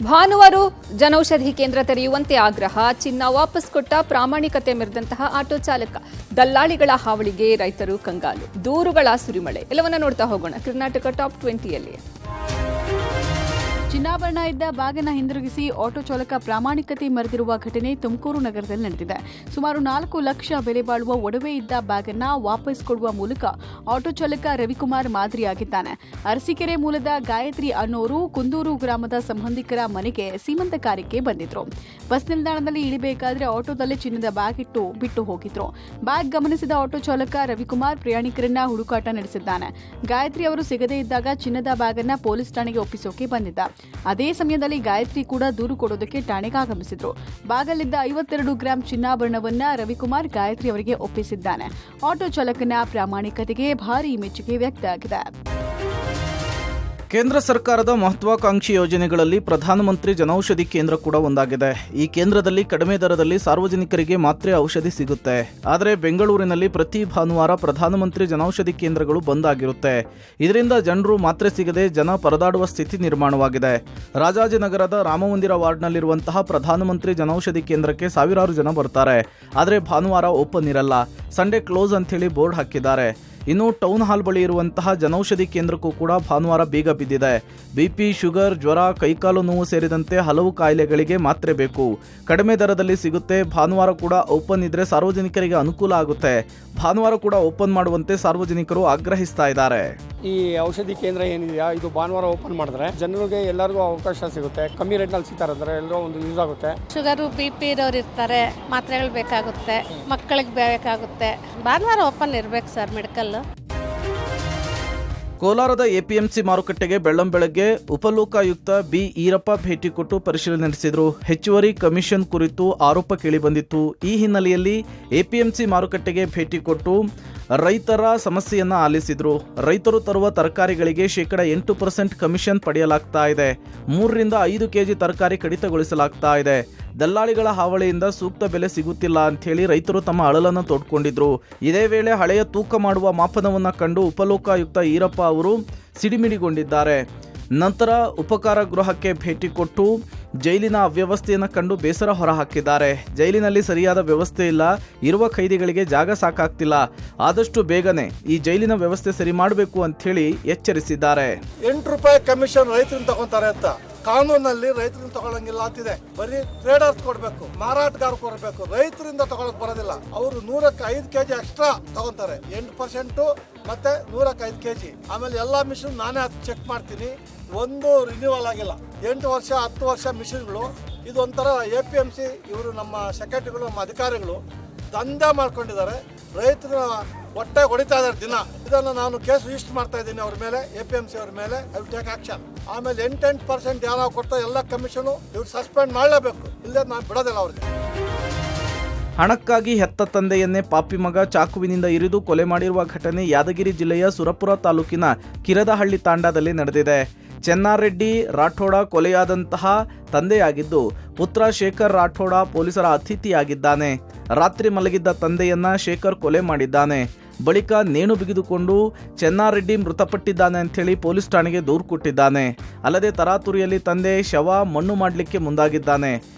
ಭಾನುವಾರ ಜನೌಷಧಿ ಕೇಂದ್ರ ತೆರೆಯುವಂತೆ ಆಗ್ರಹ. ಚಿನ್ನ ವಾಪಸ್ ಕೊಟ್ಟ ಪ್ರಾಮಾಣಿಕತೆ ಮೆರೆದಂತಹ ಆಟೋ ಚಾಲಕ. ದಲ್ಲಾಳಿಗಳ ಹಾವಳಿಗೆ ರೈತರು ಕಂಗಾಲು. ದೂರುಗಳ ಸುರಿಮಳೆ. ಎಲ್ಲವನ್ನ ನೋಡ್ತಾ ಹೋಗೋಣ. ಕರ್ನಾಟಕ ಟಾಪ್ 20ಯಲ್ಲಿ ಚಿನ್ನಾಭರಣ ಇದ್ದ ಬ್ಯಾಗನ್ನು ಹಿಂದಿರುಗಿಸಿ ಆಟೋ ಚಾಲಕ ಪ್ರಾಮಾಣಿಕತೆ ಮೆರೆದಿರುವ ಘಟನೆ ತುಮಕೂರು ನಗರದಲ್ಲಿ ನಡೆದಿದೆ. ಸುಮಾರು 4 ಲಕ್ಷ ಬೆಲೆ ಬಾಳುವ ಒಡವೆ ಇದ್ದ ಬ್ಯಾಗನ್ನು ವಾಪಸ್ ಕೊಡುವ ಮೂಲಕ ಆಟೋ ಚಾಲಕ ರವಿಕುಮಾರ್ ಮಾದರಿಯಾಗಿದ್ದಾನೆ. ಅರಸೀಕೆರೆ ಮೂಲದ ಗಾಯತ್ರಿ ಅನ್ನೋರು ಕುಂದೂರು ಗ್ರಾಮದ ಸಂಬಂಧಿಕರ ಮನೆಗೆ ಸೀಮಂತ ಕಾರ್ಯಕ್ಕೆ ಬಂದಿದ್ರು. ಬಸ್ ನಿಲ್ದಾಣದಲ್ಲಿ ಇಳಿಬೇಕಾದ್ರೆ ಆಟೋದಲ್ಲಿ ಚಿನ್ನದ ಬ್ಯಾಗ್ ಇಟ್ಟು ಬಿಟ್ಟು ಹೋಗಿದ್ರು. ಬ್ಯಾಗ್ ಗಮನಿಸಿದ ಆಟೋ ಚಾಲಕ ರವಿಕುಮಾರ್ ಪ್ರಯಾಣಿಕರನ್ನ ಹುಡುಕಾಟ ನಡೆಸಿದ್ದಾನೆ. ಗಾಯತ್ರಿ ಅವರು ಸಿಗದೇ ಇದ್ದಾಗ ಚಿನ್ನದ ಬ್ಯಾಗ್ ಅನ್ನ ಪೊಲೀಸ್ ಠಾಣೆಗೆ ಒಪ್ಪಿಸೋಕೆ ಬಂದಿದ್ದ. ಅದೇ ಸಮಯದಲ್ಲಿ ಗಾಯತ್ರಿ ಕೂಡ ದೂರು ಕೊಡೋದಕ್ಕೆ ಠಾಣೆಗೆ ಆಗಮಿಸಿದ್ರು. ಬ್ಯಾಗಲ್ಲಿದ್ದ 52 ಗ್ರಾಂ ಚಿನ್ನಾಭರಣವನ್ನ ರವಿಕುಮಾರ್ ಗಾಯತ್ರಿ ಅವರಿಗೆ ಒಪ್ಪಿಸಿದ್ದಾನೆ. ಆಟೋ ಚಾಲಕನ ಪ್ರಾಮಾಣಿಕತೆಗೆ ಭಾರೀ ಮೆಚ್ಚುಗೆ ವ್ಯಕ್ತ ಆಗಿದೆ. ಕೇಂದ್ರ ಸರ್ಕಾರದ ಮಹತ್ವಾಕಾಂಕ್ಷಿ ಯೋಜನೆಗಳಲ್ಲಿ ಪ್ರಧಾನಮಂತ್ರಿ ಜನೌಷಧಿ ಕೇಂದ್ರ ಕೂಡ ಒಂದಾಗಿದೆ. ಈ ಕೇಂದ್ರದಲ್ಲಿ ಕಡಿಮೆ ದರದಲ್ಲಿ ಸಾರ್ವಜನಿಕರಿಗೆ ಮಾತ್ರೆ ಔಷಧಿ ಸಿಗುತ್ತೆ. ಆದರೆ ಬೆಂಗಳೂರಿನಲ್ಲಿ ಪ್ರತಿ ಭಾನುವಾರ ಪ್ರಧಾನಮಂತ್ರಿ ಜನೌಷಧಿ ಕೇಂದ್ರಗಳು ಬಂದ್ ಆಗಿರುತ್ತೆ. ಇದರಿಂದ ಜನರು ಮಾತ್ರೆ ಸಿಗದೆ ಜನ ಪರದಾಡುವ ಸ್ಥಿತಿ ನಿರ್ಮಾಣವಾಗಿದೆ. ರಾಜಾಜಿನಗರದ ರಾಮಮಂದಿರ ವಾರ್ಡ್ನಲ್ಲಿರುವಂತಹ ಪ್ರಧಾನಮಂತ್ರಿ ಜನೌಷಧಿ ಕೇಂದ್ರಕ್ಕೆ ಸಾವಿರಾರು ಜನ ಬರ್ತಾರೆ. ಆದರೆ ಭಾನುವಾರ ಓಪನ್ ಇರಲ್ಲ. ಸಂಡೇ ಕ್ಲೋಸ್ ಅಂಥೇಳಿ ಬೋರ್ಡ್ ಹಾಕಿದ್ದಾರೆ. ಇನ್ನು ಟೌನ್ ಹಾಲ್ ಬಳಿ ಇರುವಂತಹ ಜನೌಷಧಿ ಕೇಂದ್ರಕ್ಕೂ ಕೂಡ ಭಾನುವಾರ ಬೀಗ ಬಿದ್ದಿದೆ. ಬಿಪಿ, ಶುಗರ್, ಜ್ವರ, ಕೈಕಾಲು ನೋವು ಸೇರಿದಂತೆ ಹಲವು ಕಾಯಿಲೆಗಳಿಗೆ ಮಾತ್ರೆ ಬೇಕು. ಕಡಿಮೆ ದರದಲ್ಲಿ ಸಿಗುತ್ತೆ. ಭಾನುವಾರ ಕೂಡ ಓಪನ್ ಇದ್ರೆ ಸಾರ್ವಜನಿಕರಿಗೆ ಅನುಕೂಲ ಆಗುತ್ತೆ. ಭಾನುವಾರ ಕೂಡ ಓಪನ್ ಮಾಡುವಂತೆ ಸಾರ್ವಜನಿಕರು ಆಗ್ರಹಿಸ್ತಾ ಇದ್ದಾರೆ. ಈ ಔಷಧಿ ಕೇಂದ್ರ ಏನಿದೆಯಾ ಇದು ಭಾನುವಾರ ಓಪನ್ ಮಾಡಿದ್ರೆ ಜನರಿಗೆ ಎಲ್ಲರಿಗೂ ಅವಕಾಶ ಸಿಗುತ್ತೆ. ಕಮ್ಮಿ ರೇಟ್ನಲ್ಲಿ ಸಿಗ್ತಾರೆ ಅಂದ್ರೆ ಎಲ್ಲರೂ ಒಂದು ಯೂಸ್ ಆಗುತ್ತೆ. ಶುಗರು BP ಇರೋರು ಇರ್ತಾರೆ, ಮಾತ್ರೆಗಳು ಬೇಕಾಗುತ್ತೆ, ಮಕ್ಕಳಿಗೆ ಬೇಕಾಗುತ್ತೆ. ಭಾನುವಾರ ಓಪನ್ ಇರ್ಬೇಕು ಸರ್ ಮೆಡಿಕಲ್. ಕೋಲಾರದ ಎಪಿಎಂಸಿ ಮಾರುಕಟ್ಟೆಗೆ ಬೆಳ್ಳಂಬೆಳಗ್ಗೆ ಉಪಲೋಕಾಯುಕ್ತ ಬಿ ಈರಪ್ಪ ಭೇಟಿ ಕೊಟ್ಟು ಪರಿಶೀಲನೆ ನಡೆಸಿದರು. ಹೆಚ್ಚುವರಿ ಕಮಿಷನ್ ಕುರಿತು ಆರೋಪ ಕೇಳಿಬಂದಿತ್ತು. ಈ ಹಿನ್ನೆಲೆಯಲ್ಲಿ ಎಪಿಎಂಸಿ ಮಾರುಕಟ್ಟೆಗೆ ಭೇಟಿ ಕೊಟ್ಟು ರೈತರ ಸಮಸ್ಯೆಯನ್ನ ಆಲಿಸಿದ್ರು. ರೈತರು ತರುವ ತರಕಾರಿಗಳಿಗೆ 8% ಕಮಿಷನ್ ಪಡೆಯಲಾಗ್ತಾ ಇದೆ. 3ರಿಂದ 5 ಕೆಜಿ ತರಕಾರಿ ಕಡಿತಗೊಳಿಸಲಾಗ್ತಾ ಇದೆ. ದಲ್ಲಾಳಿಗಳ ಹಾವಳಿಯಿಂದ ಸೂಕ್ತ ಬೆಲೆ ಸಿಗುತ್ತಿಲ್ಲ ಅಂಥೇಳಿ ರೈತರು ತಮ್ಮ ಅಳಲನ್ನು ತೋಡ್ಕೊಂಡಿದ್ರು. ಇದೇ ವೇಳೆ ಹಳೆಯ ತೂಕ ಮಾಡುವ ಮಾಪನವನ್ನ ಕಂಡು ಉಪಲೋಕಾಯುಕ್ತ ಈರಪ್ಪ ಅವರು ಸಿಡಿಮಿಡಿಗೊಂಡಿದ್ದಾರೆ. ನಂತರ ಉಪಕಾರ ಗೃಹಕ್ಕೆ ಭೇಟಿ ಕೊಟ್ಟು ಜೈಲಿನ ಅವ್ಯವಸ್ಥೆಯನ್ನು ಕಂಡು ಬೇಸರ ಹೊರಹಾಕಿದ್ದಾರೆ. ಜೈಲಿನಲ್ಲಿ ಸರಿಯಾದ ವ್ಯವಸ್ಥೆ ಇಲ್ಲ, ಇರುವ ಖೈದಿಗಳಿಗೆ ಜಾಗ ಸಾಕಾಗ್ತಿಲ್ಲ. ಆದಷ್ಟು ಬೇಗನೆ ಈ ಜೈಲಿನ ವ್ಯವಸ್ಥೆ ಸರಿ ಮಾಡಬೇಕು ಅಂಥೇಳಿ ಎಚ್ಚರಿಸಿದ್ದಾರೆ. ₹8 ಕಮಿಷನ್ ರೈತರನ್ನ ತಗೊಂತಾರೆ ಅಂತ ಕಾನೂನಲ್ಲಿ ರೈತರಿಂದ ತಗೊಳ್ಳಂಗಿಲ್ಲ ಅಂತಿದೆ. ಬರೀ ಟ್ರೇಡರ್ಸ್ ಕೊಡ್ಬೇಕು, ಮಾರಾಟಗಾರ ಕೊಡಬೇಕು, ರೈತರಿಂದ ತಗೊಳಕ್ ಬರೋದಿಲ್ಲ. ಅವರು 100ಕ್ಕೆ 5 ಕೆಜಿ ಎಕ್ಸ್ಟ್ರಾ ತಗೊಂತಾರೆ. 8% ಮತ್ತೆ 100ಕ್ಕೆ 5 ಕೆಜಿ. ಆಮೇಲೆ ಎಲ್ಲಾ ಮಿಷನ್ ನಾನೇ ಚೆಕ್ ಮಾಡ್ತೀನಿ. ಒಂದು ರಿನ್ಯೂವಲ್ ಆಗಿಲ್ಲ. 8 ವರ್ಷ 10 ವರ್ಷ ಮಿಷನ್ಗಳು. ಇದು ಒಂಥರ APMC ಇವರು ನಮ್ಮ ಸೆಕ್ರೆಟರಿಗಳು, ನಮ್ಮ ಅಧಿಕಾರಿಗಳು ದಂಧೆ ಮಾಡ್ಕೊಂಡಿದ್ದಾರೆ. ರೈತರ ಹೊಟ್ಟೆ ಹೊಡಿತಾ ಇದ್ದಾರೆ ದಿನ. ಇದನ್ನು ನಾನು ಕೇಸ್ ರಿಜಿಸ್ಟರ್ ಮಾಡ್ತಾ ಇದ್ದೀನಿ ಅವ್ರ ಮೇಲೆ, APMC ಅವ್ರ ಮೇಲೆ. I will take action. ಆಮೇಲೆ 8% ಯಾರು ಕೊಡ್ತಾರೆ ಎಲ್ಲ ಕಮಿಷನು ಇವ್ರು ಸಸ್ಪೆಂಡ್ ಮಾಡಲೇಬೇಕು. ಇಲ್ಲದೆ ನಾನು ಬಿಡೋದಿಲ್ಲ ಅವ್ರಿಗೆ. ಹಣಕ್ಕಾಗಿ ಹೆತ್ತ ತಂದೆಯನ್ನೇ ಪಾಪಿ ಮಗ ಚಾಕುವಿನಿಂದ ಇರಿದು ಕೊಲೆ ಮಾಡಿರುವ ಘಟನೆ ಯಾದಗಿರಿ ಜಿಲ್ಲೆಯ ಸುರಪುರ ತಾಲೂಕಿನ ಕಿರದಹಳ್ಳಿ ತಾಂಡಾದಲ್ಲಿ ನಡೆದಿದೆ. ಚೆನ್ನಾರೆಡ್ಡಿ ರಾಠೋಡ ಕೊಲೆಯಾದಂತಹ ತಂದೆಯಾಗಿದ್ದು, ಪುತ್ರ ಶೇಖರ್ ರಾಠೋಡ ಪೊಲೀಸರ ಅತಿಥಿಯಾಗಿದ್ದಾನೆ. ರಾತ್ರಿ ಮಲಗಿದ್ದ ತಂದೆಯನ್ನ ಶೇಖರ್ ಕೊಲೆ ಮಾಡಿದ್ದಾನೆ. ಬಳಿಕ ನೇಣು ಬಿಗಿದುಕೊಂಡು ಚೆನ್ನಾರೆಡ್ಡಿ ಮೃತಪಟ್ಟಿದ್ದಾನೆ ಅಂಥೇಳಿ ಪೊಲೀಸ್ ಠಾಣೆಗೆ ದೂರು ಕೊಟ್ಟಿದ್ದಾನೆ. ಅಲ್ಲದೆ ತರಾತುರಿಯಲ್ಲಿ ತಂದೆ ಶವ ಮಣ್ಣು ಮಾಡಲಿಕ್ಕೆ ಮುಂದಾಗಿದ್ದಾನೆ.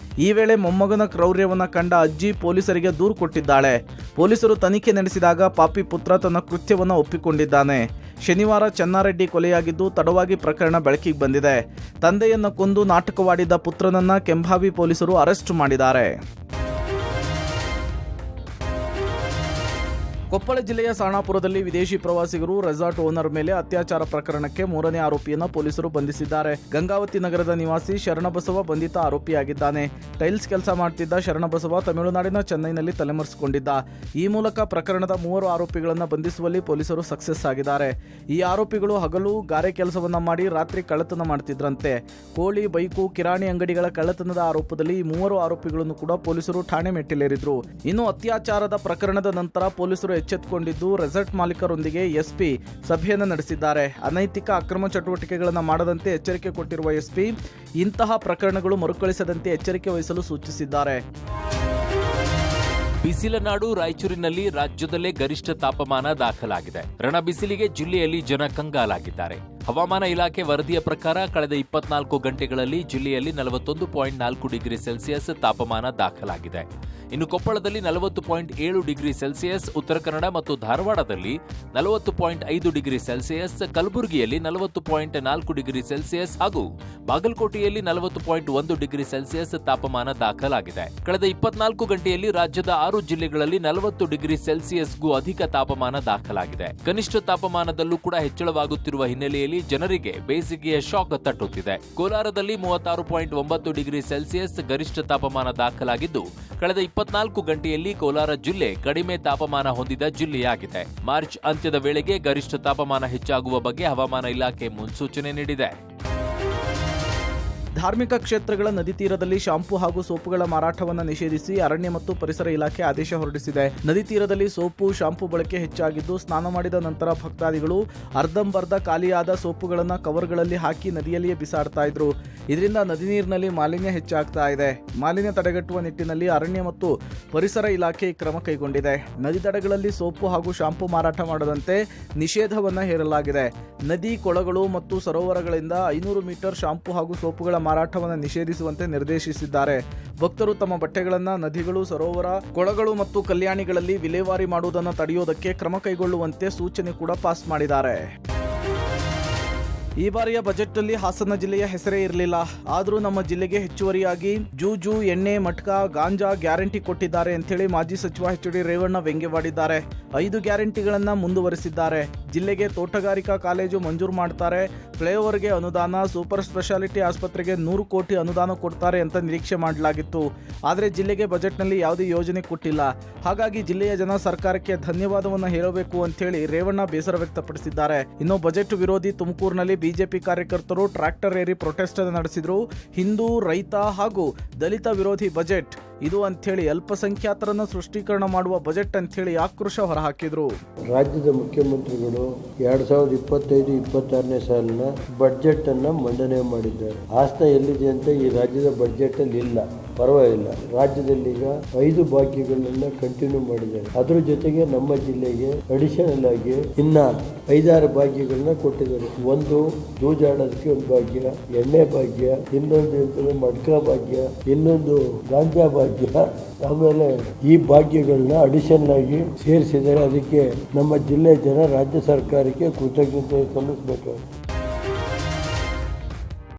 ಈ ವೇಳೆ ಮೊಮ್ಮಗನ ಕ್ರೌರ್ಯವನ್ನ ಕಂಡ ಅಜ್ಜಿ ಪೊಲೀಸರಿಗೆ ದೂರು ಕೊಟ್ಟಿದ್ದಾಳೆ. ಪೊಲೀಸರು ತನಿಖೆ ನಡೆಸಿದಾಗ ಪಾಪಿ ಪುತ್ರ ತನ್ನ ಕೃತ್ಯವನ್ನ ಒಪ್ಪಿಕೊಂಡಿದ್ದಾನೆ. ಶನಿವಾರ ಚೆನ್ನಾರೆಡ್ಡಿ ಕೊಲೆಯಾಗಿದ್ದು ತಡವಾಗಿ ಪ್ರಕರಣ ಬೆಳಕಿಗೆ ಬಂದಿದೆ. ತಂದೆಯನ್ನ ಕೊಂದು ನಾಟಕವಾಡಿದ್ದ ಪುತ್ರನನ್ನ ಕೆಂಭಾವಿ ಪೊಲೀಸರು ಅರೆಸ್ಟ್ ಮಾಡಿದ್ದಾರೆ. ಕೊಪ್ಪಳ ಜಿಲ್ಲೆಯ ಸಾಣಾಪುರದಲ್ಲಿ ವಿದೇಶಿ ಪ್ರವಾಸಿಗರು ರೆಸಾರ್ಟ್ ಓನರ್ ಮೇಲೆ ಅತ್ಯಾಚಾರ ಪ್ರಕರಣಕ್ಕೆ 3ನೇ ಆರೋಪಿಯನ್ನ ಪೊಲೀಸರು ಬಂಧಿಸಿದ್ದಾರೆ. ಗಂಗಾವತಿ ನಗರದ ನಿವಾಸಿ ಶರಣಬಸವ ಬಂಧಿತ ಆರೋಪಿಯಾಗಿದ್ದಾನೆ. ಟೈಲ್ಸ್ ಕೆಲಸ ಮಾಡ್ತಿದ್ದ ಶರಣಬಸವ ತಮಿಳುನಾಡಿನ ಚೆನ್ನೈನಲ್ಲಿ ತಲೆಮರೆಸಿಕೊಂಡಿದ್ದ. ಈ ಮೂಲಕ ಪ್ರಕರಣದ 3 ಆರೋಪಿಗಳನ್ನು ಬಂಧಿಸುವಲ್ಲಿ ಪೊಲೀಸರು ಸಕ್ಸಸ್ ಆಗಿದ್ದಾರೆ. ಈ ಆರೋಪಿಗಳು ಹಗಲು ಗಾರೆ ಕೆಲಸವನ್ನ ಮಾಡಿ ರಾತ್ರಿ ಕಳ್ಳತನ ಮಾಡ್ತಿದ್ರಂತೆ. ಕೋಳಿ, ಬೈಕು, ಕಿರಾಣಿ ಅಂಗಡಿಗಳ ಕಳ್ಳತನದ ಆರೋಪದಲ್ಲಿ ಈ 3 ಆರೋಪಿಗಳನ್ನು ಕೂಡ ಪೊಲೀಸರು ಠಾಣೆ ಮೆಟ್ಟಿಲೇರಿದ್ರು. ಇನ್ನು ಅತ್ಯಾಚಾರದ ಪ್ರಕರಣದ ನಂತರ ಪೊಲೀಸರು ಎಚ್ಚೆತ್ತುಕೊಂಡಿದ್ದು ರೆಸಾರ್ಟ್ ಮಾಲೀಕರೊಂದಿಗೆ ಎಸ್ಪಿ ಸಭೆಯನ್ನು ನಡೆಸಿದ್ದಾರೆ. ಅನೈತಿಕ ಅಕ್ರಮ ಚಟುವಟಿಕೆಗಳನ್ನು ಮಾಡದಂತೆ ಎಚ್ಚರಿಕೆ ಕೊಟ್ಟಿರುವ ಎಸ್ಪಿ ಇಂತಹ ಪ್ರಕರಣಗಳು ಮರುಕಳಿಸದಂತೆ ಎಚ್ಚರಿಕೆ ವಹಿಸಲು ಸೂಚಿಸಿದ್ದಾರೆ. ಬಿಸಿಲ ನಾಡು ರಾಯಚೂರಿನಲ್ಲಿ ರಾಜ್ಯದಲ್ಲೇ ಗರಿಷ್ಠ ತಾಪಮಾನ ದಾಖಲಾಗಿದೆ. ರಣ ಬಿಸಿಲಿಗೆ ಜಿಲ್ಲೆಯಲ್ಲಿ ಜನ ಕಂಗಾಲಾಗಿದ್ದಾರೆ. ಹವಾಮಾನ ಇಲಾಖೆ ವರದಿಯ ಪ್ರಕಾರ ಕಳೆದ 24 ಗಂಟೆಗಳಲ್ಲಿ ಜಿಲ್ಲೆಯಲ್ಲಿ 41.4 ಡಿಗ್ರಿ ಸೆಲ್ಸಿಯಸ್ ತಾಪಮಾನ ದಾಖಲಾಗಿದೆ. ಇನ್ನು ಕೊಪ್ಪಳದಲ್ಲಿ 40.7 ಡಿಗ್ರಿ ಸೆಲ್ಸಿಯಸ್, ಉತ್ತರ ಕನ್ನಡ ಮತ್ತು ಧಾರವಾಡದಲ್ಲಿ 40.5 ಡಿಗ್ರಿ ಸೆಲ್ಸಿಯಸ್, ಕಲಬುರಗಿಯಲ್ಲಿ 40.4 ಡಿಗ್ರಿ ಸೆಲ್ಸಿಯಸ್ ಹಾಗೂ ಬಾಗಲಕೋಟೆಯಲ್ಲಿ 40.1 ಡಿಗ್ರಿ ಸೆಲ್ಸಿಯಸ್ ತಾಪಮಾನ ದಾಖಲಾಗಿದೆ. ಕಳೆದ 24 ಗಂಟೆಯಲ್ಲಿ ರಾಜ್ಯದ 6 ಜಿಲ್ಲೆಗಳಲ್ಲಿ 40 ಡಿಗ್ರಿ ಸೆಲ್ಸಿಯಸ್ಗೂ ಅಧಿಕ ತಾಪಮಾನ ದಾಖಲಾಗಿದೆ. ಕನಿಷ್ಠ ತಾಪಮಾನದಲ್ಲೂ ಕೂಡ ಹೆಚ್ಚಳವಾಗುತ್ತಿರುವ ಹಿನ್ನೆಲೆಯಲ್ಲಿ ಜನರಿಗೆ ಬೇಸಿಗೆಯ ಶಾಕ್ ತಟ್ಟುತ್ತಿದೆ. ಕೋಲಾರದಲ್ಲಿ 36.9 ಡಿಗ್ರಿ ಸೆಲ್ಸಿಯಸ್ ಗರಿಷ್ಠ ತಾಪಮಾನ ದಾಖಲಾಗಿದ್ದು, ಕಳೆದ 24 ಗಂಟೆಯಲ್ಲಿ ಕೋಲಾರ ಜಿಲ್ಲೆ ಕಡಿಮೆ ತಾಪಮಾನ ಹೊಂದಿದ ಜಿಲ್ಲೆಯಾಗಿದೆ. ಮಾರ್ಚ್ ಅಂತ್ಯದ ವೇಳೆಗೆ ಗರಿಷ್ಠ ತಾಪಮಾನ ಹೆಚ್ಚಾಗುವ ಬಗ್ಗೆ ಹವಾಮಾನ ಇಲಾಖೆ ಮುನ್ಸೂಚನೆ ನೀಡಿದೆ. ಧಾರ್ಮಿಕ ಕ್ಷೇತ್ರಗಳ ನದಿ ತೀರದಲ್ಲಿ ಶಾಂಪೂ ಹಾಗೂ ಸೋಪುಗಳ ಮಾರಾಟವನ್ನು ನಿಷೇಧಿಸಿ ಅರಣ್ಯ ಮತ್ತು ಪರಿಸರ ಇಲಾಖೆ ಆದೇಶ ಹೊರಡಿಸಿದೆ. ನದಿ ತೀರದಲ್ಲಿ ಸೋಪು, ಶಾಂಪೂ ಬಳಕೆ ಹೆಚ್ಚಾಗಿದ್ದು, ಸ್ನಾನ ಮಾಡಿದ ನಂತರ ಭಕ್ತಾದಿಗಳು ಅರ್ಧಂಬರ್ಧ ಖಾಲಿಯಾದ ಸೋಪುಗಳನ್ನು ಕವರ್ಗಳಲ್ಲಿ ಹಾಕಿ ನದಿಯಲ್ಲಿಯೇ ಬಿಸಾಡ್ತಾ ಇದ್ರು. ಇದರಿಂದ ನದಿ ನೀರಿನಲ್ಲಿ ಮಾಲಿನ್ಯ ಹೆಚ್ಚಾಗ್ತಾ ಇದೆ. ಮಾಲಿನ್ಯ ತಡೆಗಟ್ಟುವ ನಿಟ್ಟಿನಲ್ಲಿ ಅರಣ್ಯ ಮತ್ತು ಪರಿಸರ ಇಲಾಖೆ ಈ ಕ್ರಮ ಕೈಗೊಂಡಿದೆ. ನದಿ ದಡಗಳಲ್ಲಿ ಸೋಪು ಹಾಗೂ ಶಾಂಪೂ ಮಾರಾಟ ಮಾಡದಂತೆ ನಿಷೇಧವನ್ನು ಹೇರಲಾಗಿದೆ. ನದಿ, ಕೊಳಗಳು ಮತ್ತು ಸರೋವರಗಳಿಂದ 500 ಮೀಟರ್ ಶಾಂಪೂ ಹಾಗೂ ಸೋಪುಗಳ ಮಾರಾಟವನ್ನು ನಿಷೇಧಿಸುವಂತೆ ನಿರ್ದೇಶಿಸಿದ್ದಾರೆ. ಭಕ್ತರು ತಮ್ಮ ಬಟ್ಟೆಗಳನ್ನು ನದಿಗಳು, ಸರೋವರ, ಕೊಳಗಳು ಮತ್ತು ಕಲ್ಯಾಣಿಗಳಲ್ಲಿ ವಿಲೇವಾರಿ ಮಾಡುವುದನ್ನು ತಡೆಯುವುದಕ್ಕೆ ಕ್ರಮ ಕೈಗೊಳ್ಳುವಂತೆ ಸೂಚನೆ ಕೂಡ ಪಾಸ್ ಮಾಡಿದ್ದಾರೆ. ಈ ಬಾರಿಯ ಬಜೆಟ್ನಲ್ಲಿ ಹಾಸನ ಜಿಲ್ಲೆಯ ಹೆಸರೇ ಇರಲಿಲ್ಲ. ಆದರೂ ನಮ್ಮ ಜಿಲ್ಲೆಗೆ ಹೆಚ್ಚುವರಿಯಾಗಿ ಜೂಜು, ಎಣ್ಣೆ, ಮಟ್ಕಾ, ಗಾಂಜಾ ಗ್ಯಾರಂಟಿ ಕೊಟ್ಟಿದ್ದಾರೆ ಅಂತೇಳಿ ಮಾಜಿ ಸಚಿವ ಎಚ್.ಡಿ. ರೇವಣ್ಣ ವ್ಯಂಗ್ಯವಾಡಿದ್ದಾರೆ. 5 ಗ್ಯಾರಂಟಿಗಳನ್ನು ಮುಂದುವರೆಸಿದ್ದಾರೆ. ಜಿಲ್ಲೆಗೆ ತೋಟಗಾರಿಕಾ ಕಾಲೇಜು ಮಂಜೂರು ಮಾಡ್ತಾರೆ, ಫ್ಲೈಓವರ್ಗೆ ಅನುದಾನ, ಸೂಪರ್ ಸ್ಪೆಷಾಲಿಟಿ ಆಸ್ಪತ್ರೆಗೆ 100 ಕೋಟಿ ಅನುದಾನ ಕೊಡ್ತಾರೆ ಅಂತ ನಿರೀಕ್ಷೆ ಮಾಡಲಾಗಿತ್ತು. ಆದರೆ ಜಿಲ್ಲೆಗೆ ಬಜೆಟ್ನಲ್ಲಿ ಯಾವುದೇ ಯೋಜನೆ ಕೊಟ್ಟಿಲ್ಲ. ಹಾಗಾಗಿ ಜಿಲ್ಲೆಯ ಜನ ಸರ್ಕಾರಕ್ಕೆ ಧನ್ಯವಾದವನ್ನು ಹೇಳಬೇಕು ಅಂತೇಳಿ ರೇವಣ್ಣ ಬೇಸರ ವ್ಯಕ್ತಪಡಿಸಿದ್ದಾರೆ. ಇನ್ನು ಬಜೆಟ್ ವಿರೋಧಿ ತುಮಕೂರಿನಲ್ಲಿ ಬಿಜೆಪಿ ಕಾರ್ಯಕರ್ತರು ಟ್ರ್ಯಾಕ್ಟರ್ ಏರಿ ಪ್ರೊಟೆಸ್ಟ್ ನಡೆಸಿದ್ರು. ಹಿಂದೂ, ರೈತ ಹಾಗೂ ದಲಿತ ವಿರೋಧಿ ಬಜೆಟ್ ಇದು ಅಂಥೇಳಿ ಅಲ್ಪಸಂಖ್ಯಾತರನ್ನು ಸೃಷ್ಟೀಕರಣ ಮಾಡುವ ಬಜೆಟ್ ಅಂಥೇಳಿ ಆಕ್ರೋಶ ಹೊರಹಾಕಿದ್ರು. ರಾಜ್ಯದ ಮುಖ್ಯಮಂತ್ರಿಗಳು 2025-26ನೇ ಸಾಲಿನ ಬಜೆಟ್ ಅನ್ನ ಮಂಡನೆ ಮಾಡಿದ್ದಾರೆ. ಆಸ್ತ ಎಲ್ಲಿದೆ ಅಂತ ಈ ರಾಜ್ಯದ ಬಜೆಟ್ ಅಲ್ಲಿ ಇಲ್ಲ. ಪರವಾಗಿಲ್ಲ, ರಾಜ್ಯದಲ್ಲಿ ಈಗ 5 ಭಾಗ್ಯಗಳನ್ನ ಕಂಟಿನ್ಯೂ ಮಾಡಿದ್ದಾರೆ. ಅದ್ರ ಜೊತೆಗೆ ನಮ್ಮ ಜಿಲ್ಲೆಗೆ ಅಡಿಷನಲ್ ಆಗಿ ಇನ್ನ 5-6 ಭಾಗ್ಯಗಳನ್ನ ಕೊಟ್ಟಿದ್ದಾರೆ. ಒಂದು ಜೂಜಾಡೋದಕ್ಕೆ ಒಂದು ಭಾಗ್ಯ, ಎಣ್ಣೆ ಭಾಗ್ಯ, ಇನ್ನೊಂದು ಮಡ್ಕಾ ಭಾಗ್ಯ, ಇನ್ನೊಂದು ಗಾಂಜಾ ಭಾಗ್ಯ, ಆಮೇಲೆ ಈ ಭಾಗ್ಯಗಳನ್ನ ಅಡಿಷನಲ್ ಆಗಿ ಸೇರಿಸಿದ್ದಾರೆ. ಅದಕ್ಕೆ ನಮ್ಮ ಜಿಲ್ಲೆ ಜನ ರಾಜ್ಯ ಸರ್ಕಾರಕ್ಕೆ ಕೃತಜ್ಞತೆ ಸಲ್ಲಿಸಬೇಕು.